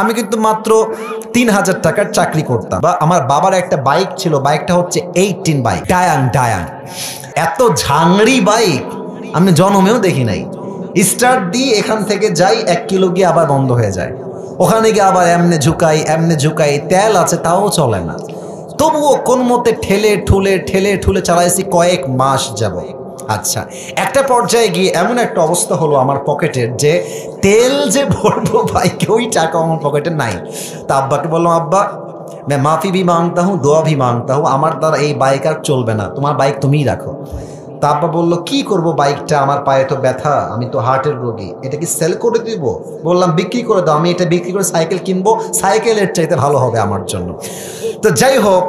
আমি কিন্তু মাত্র ৩,০০০ টাকার চাকরি করতাম। বা আমার বাবার একটা বাইক ছিল, বাইকটা হচ্ছে 18 বাইক, ডায়াং। এত ঝাংরি বাইক আমি জন্মেও দেখি নাই। স্টার্ট দিয়ে এখান থেকে যাই 1 কিলো গিয়ে আবার বন্ধ হয়ে যায়, ওখানে গিয়ে আবার এমনে ঝুঁকাই, তেল আছে তাও চলে না। তবুও কোন মতে ঠেলে ঠুলে চালাইছি কয়েক মাস যাব। আচ্ছা, একটা পর্যায়ে গিয়ে এমন একটা অবস্থা হলো আমার পকেটের, যে তেল যে ভরবো বাইকে ওই টাকা আমার পকেটে নাই। তা আব্বাকে বললাম, আব্বা मैं माफ़ी भी मांगता हूँ, दुआ भी मांगता हूँ, আমার দ্বারা এই বাইক আর চলবে না, তোমার বাইক তুমিই রাখো। তা আব্বা বললো, কি করব বাইকটা, আমার পায়ে তো ব্যথা, আমি তো হার্টের রোগী, এটা কি সেল করে দিব? বললাম, বিক্রি করে দাও, আমি এটা বিক্রি করে সাইকেল কিনবো, সাইকেলের চাইতে ভালো হবে আমার জন্য। তো যাই হোক,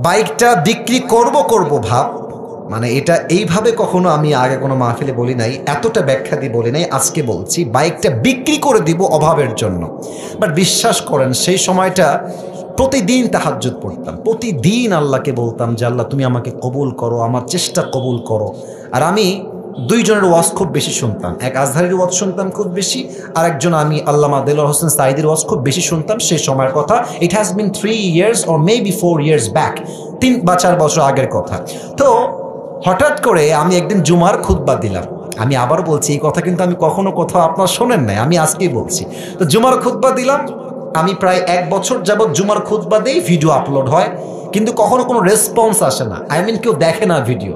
বাইকটা বিক্রি করব ভাব, মানে এটা এইভাবে কখনো আমি আগে কোনো মাহফিলে বলি নাই, এতটা ব্যাখ্যা দিয়ে বলি নাই, আজকে বলছি বাইকটা বিক্রি করে দিব অভাবের জন্য। বাট বিশ্বাস করেন সেই সময়টা প্রতিদিন তাহাজ্জুদ পড়তাম, প্রতিদিন আল্লাহকে বলতাম যে আল্লাহ তুমি আমাকে কবুল করো, আমার চেষ্টা কবুল করো। আর আমি দুইজনের ওয়াজ খুব বেশি শুনতাম, এক আজহারের ওয়াজ শুনতাম খুব বেশি, আর একজন আমি আল্লামা দেলোয়ার হোসেন সাঈদীর ওয়াজ খুব বেশি শুনতাম সেই সময়ের কথা। It has been 3 years or maybe 4 years back, 3 বা 4 বছর আগের কথা। তো হঠাৎ করে আমি একদিন জুমার খুতবা দিলাম, আমি আবার বলছি এই কথা কিন্তু আমি কখনো কোথাও আপনারা শোনেন নাই, আমি আজকেই বলছি। তো জুমার খুতবা দিলাম, আমি প্রায় 1 বছর যাবৎ জুমার খুতবা দেই, ভিডিও আপলোড হয়, কিন্তু কখনো কোনো রেসপন্স আসে না, আই মিন কেউ দেখে না ভিডিও।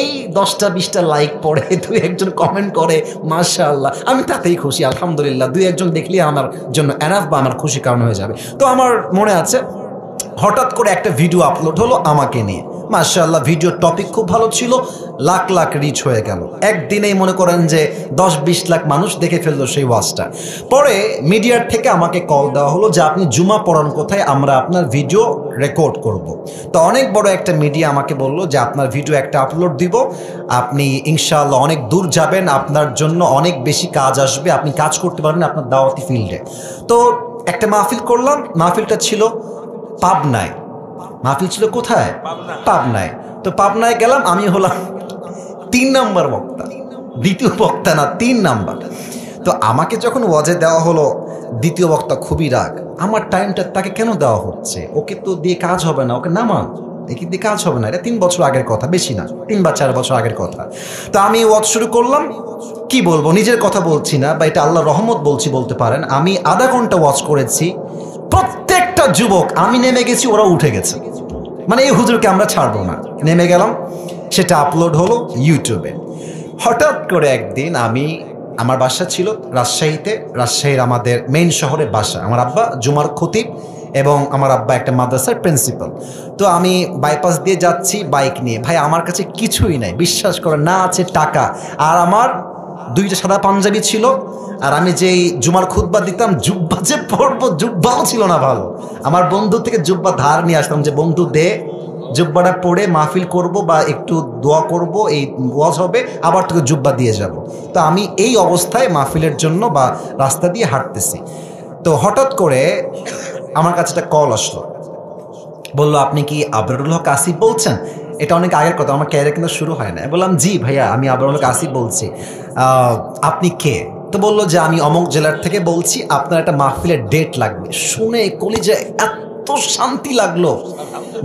এই 10টা-20টা লাইক পড়ে, 2-1জন কমেন্ট করে, মাশাআল্লাহ, আমি তাতেই খুশি, আলহামদুলিল্লাহ, 2-1জন দেখলে আমার জন্য এনাফ বা আমার খুশি কারণ হয়ে যাবে। তো আমার মনে আছে হঠাৎ করে একটা ভিডিও আপলোড হলো আমাকে নিয়ে, মাশাআল্লাহ, ভিডিওর টপিক খুব ভালো ছিল, লাখ লাখ রিচ হয়ে গেল, একদিনেই মনে করেন যে 10-20 লাখ মানুষ দেখে ফেললো সেই ওয়াজটা। পরে মিডিয়ার থেকে আমাকে কল দেওয়া হলো যে আপনি জুমা পড়ান কোথায়, আমরা আপনার ভিডিও রেকর্ড করব। তো অনেক বড় একটা মিডিয়া আমাকে বলল যে আপনার ভিডিও একটা আপলোড দিব, আপনি ইনশাআল্লাহ অনেক দূর যাবেন, আপনার জন্য অনেক বেশি কাজ আসবে, আপনি কাজ করতে পারবেন আপনার দাওয়াতি ফিল্ডে। তো একটা মাহফিল করলাম, মাহফিলটা ছিল পাবনায়। মাহফিল ছিল কোথায়? পাবনায়। তো পাবনায় গেলাম, আমি হলাম 3 নাম্বার বক্তা, দ্বিতীয় বক্তা না, 3 নাম্বার। তো আমাকে যখন ওয়াজে দেওয়া হলো, দ্বিতীয় বক্তা খুবই রাগ, আমার টাইমটা তাকে কেন দেওয়া হচ্ছে, ওকে তো দিয়ে কাজ হবে না, ওকে নামান, একে দিয়ে কাজ হবে না, এটা 3 বছর আগের কথা, বেশি না, 3 বা 4 বছর আগের কথা। তো আমি ওয়াজ শুরু করলাম, কি বলবো, নিজের কথা বলছি না বা এটা আল্লাহর রহমত বলছি বলতে পারেন। আমি আধা ঘন্টা ওয়াজ করেছি, প্রত্যেকটা যুবক, আমি নেমে গেছি ওরা উঠে গেছে, মানে এই হুজুরকে আমরা ছাড়বো না, নেমে গেলাম, সেটা আপলোড হলো ইউটিউবে। হঠাৎ করে একদিন আমার বাসা ছিল রাজশাহীতে, রাজশাহীর আমাদের মেইন শহরে বাসা, আমার আব্বা জুমার খতিব এবং আমার আব্বা একটা মাদ্রাসার প্রিন্সিপাল। তো আমি বাইপাস দিয়ে যাচ্ছি বাইক নিয়ে, ভাই আমার কাছে কিছুই নাই, বিশ্বাস করে না আছে টাকা, আর আমার 2টা সাদা পাঞ্জাবি ছিল, আর আমি যেই জুমার খুতবা দিতাম, জুব্বা যে পরবো, জুব্বাও ছিল না ভালো, আমার বন্ধু থেকে জুব্বা ধার নিয়ে আসতাম যে বন্ধু দে, জুব্বাটা পরে মাহফিল করব বা একটু দোয়া করব, এই ওয়াজ হবে, আবার তোকে জুব্বা দিয়ে যাব। তো আমি এই অবস্থায় মাহফিলের জন্য বা রাস্তা দিয়ে হাঁটতেছি, তো হঠাৎ করে আমার কাছে একটা কল আসলো, বললো আপনি কি আবরারুল হক আসিফ বলছেন? এটা অনেক আগের কথা, আমার ক্যারিয়ার কিন্তু শুরু হয় না। বললাম জি ভাইয়া, আমি আবরারুল হক আসিফ বলছি, আপনি কে? তো বললো যে আমি অমুক জেলার থেকে বলছি, আপনার একটা মাহফিলের ডেট লাগবে। শুনে কলিজায় এত শান্তি লাগলো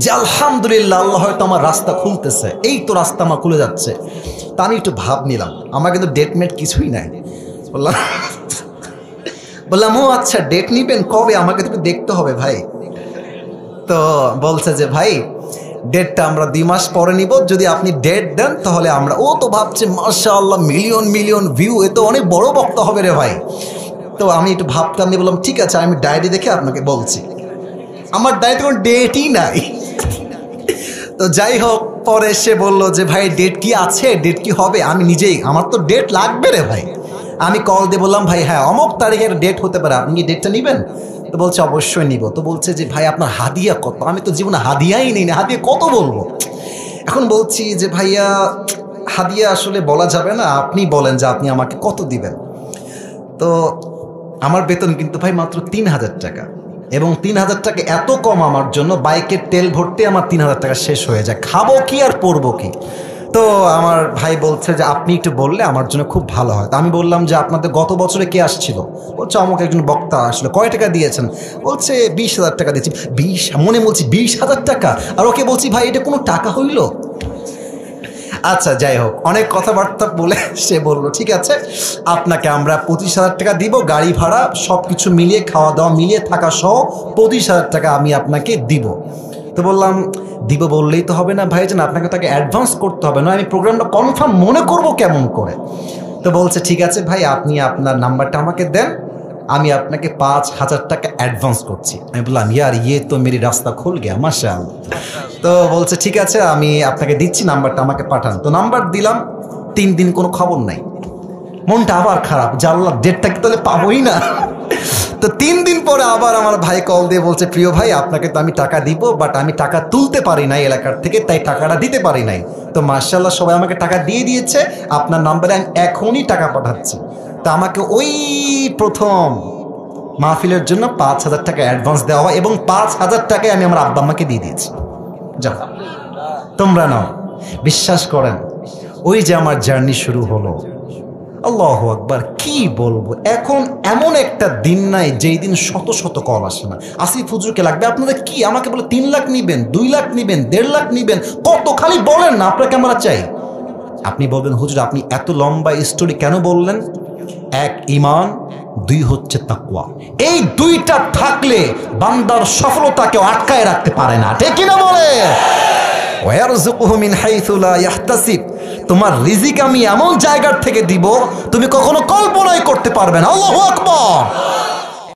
যে আলহামদুলিল্লাহ, আল্লাহ হয়তো আমার রাস্তা খুলতেছে, এই তো রাস্তা আমার খুলে যাচ্ছে। তা আমি একটু ভাব নিলাম, আমার কিন্তু ডেট মেট কিছুই নাই। বললাম ও আচ্ছা, ডেট নিবেন কবে, আমাকে তো একটু দেখতে হবে ভাই। তো বলছে যে ভাই ডেটটা আমরা 2 মাস পরে নিব, যদি আপনি ডেট দেন তাহলে আমরা। ও তো ভাবছে মাশাআল্লাহ, মিলিয়ন ভিউ, এ তো অনেক বড় বক্তা হবে রে ভাই। তো আমি একটু ভাবতাম, আমি বললাম ঠিক আছে, আমি ডায়েরি দেখে আপনাকে বলছি। আমার ডায়েরিতে কোনো ডেটই নাই। তো যাই হোক, পরে সে বললো যে ভাই ডেট কি আছে, ডেট কি হবে? আমি নিজেই, আমার তো ডেট লাগবে রে ভাই। আমি কল দিয়ে বললাম ভাই হ্যাঁ অমুক তারিখের ডেট হতে পারে, আপনি কি ডেটটা নেবেন? তো বলছে অবশ্যই নিব। তো বলছে যে ভাই আপনার হাদিয়া কত? আমি তো জীবনে হাদিয়াই নিই না, হাদিয়া কত বলবো। এখন বলছি যে ভাইয়া হাদিয়া আসলে বলা যাবে না, আপনি বলেন যে আপনি আমাকে কত দিবেন। তো আমার বেতন কিন্তু ভাই মাত্র 3,000 টাকা, এবং 3,000 টাকা এত কম আমার জন্য, বাইকের তেল ভরতে আমার 3,000 টাকা শেষ হয়ে যায়, খাবো কি আর পরবো কি। তো আমার ভাই বলছে যে আপনি একটু বললে আমার জন্য খুব ভালো হয়। তো আমি বললাম যে আপনাদের গত বছরে কে আসছিল? বলছে আমাকে একজন বক্তা আসলো। কয় টাকা দিয়েছেন? বলছে 20,000 টাকা দিয়েছি। মনে বলছি 20,000 টাকা, আর ওকে বলছি ভাই এটা কোনো টাকা হইল? আচ্ছা যাই হোক, অনেক কথাবার্তা বলে সে বলল ঠিক আছে আপনাকে আমরা 25,000 টাকা দিব, গাড়ি ভাড়া সব কিছু মিলিয়ে, খাওয়া দাওয়া মিলিয়ে, থাকা সহ 25,000 টাকা আমি আপনাকে দিব। তো বললাম দিব বললেই তো হবে না ভাইজান, আপনাকে তাকে অ্যাডভান্স করতে হবে, না আমি প্রোগ্রামটা কনফার্ম মনে করব কেমন করে। তো বলছে ঠিক আছে ভাই আপনি আপনার নাম্বারটা আমাকে দেন, আমি আপনাকে 5,000 টাকা অ্যাডভান্স করছি। আমি বললাম ইয়ার ইয়ে তো মেরি রাস্তা খুল গিয়া মাশাআল্লাহ। তো বলছে ঠিক আছে আমি আপনাকে দিচ্ছি, নাম্বারটা আমাকে পাঠান। তো নাম্বার দিলাম, 3 দিন কোনো খবর নাই। মনটা আবার খারাপ, জানলাম ডেটটা কি তাহলে পাবোই না। তো 3 দিন পরে আবার আমার ভাই কল দিয়ে বলছে প্রিয় ভাই আপনাকে তো আমি টাকা দিব, বাট আমি টাকা তুলতে পারি নাই এলাকার থেকে, তাই টাকাটা দিতে পারি নাই। তো মাশাআল্লাহ সবাই আমাকে টাকা দিয়ে দিয়েছে, আপনার নাম্বারে আমি এখনই টাকা পাঠাচ্ছি। তো আমাকে ওই প্রথম মাহফিলের জন্য 5,000 টাকা অ্যাডভান্স দেওয়া হয়, এবং 5,000 টাকায় আমি আমার আব্বা আম্মাকে দিয়ে দিয়েছি। যাও তোমরা নাও। বিশ্বাস করেন ওই যে আমার জার্নি শুরু হলো, আল্লাহু আকবার, কি বলবো। এখন এমন একটা দিন নাই যেই দিন শত শত কল আসে না, আসিফ হুজুরকে লাগবে আপনাদের কি, আমাকে বলে 3 লাখ নিবেন, 2 লাখ নিবেন, 1.5 লাখ নিবেন, কত খালি বলেন না আপনাকে আমরা চাই। আপনি বলবেন হুজুর আপনি এত লম্বা স্টোরি কেন বললেন? 1 ঈমান, 2 হচ্ছে তাকওয়া। এই 2টা থাকলে বান্দার সফলতা কেউ আটকায় রাখতে পারে না, ঠিক কিনা বলে? ওয়ারযুকুহু মিন হাইসু লা ইয়াহতাসিব, তোমার রিজিক আমি এমন জায়গার থেকে দিব তুমি কখনো কল্পনাই করতে পারবে না। আল্লাহু আকবার।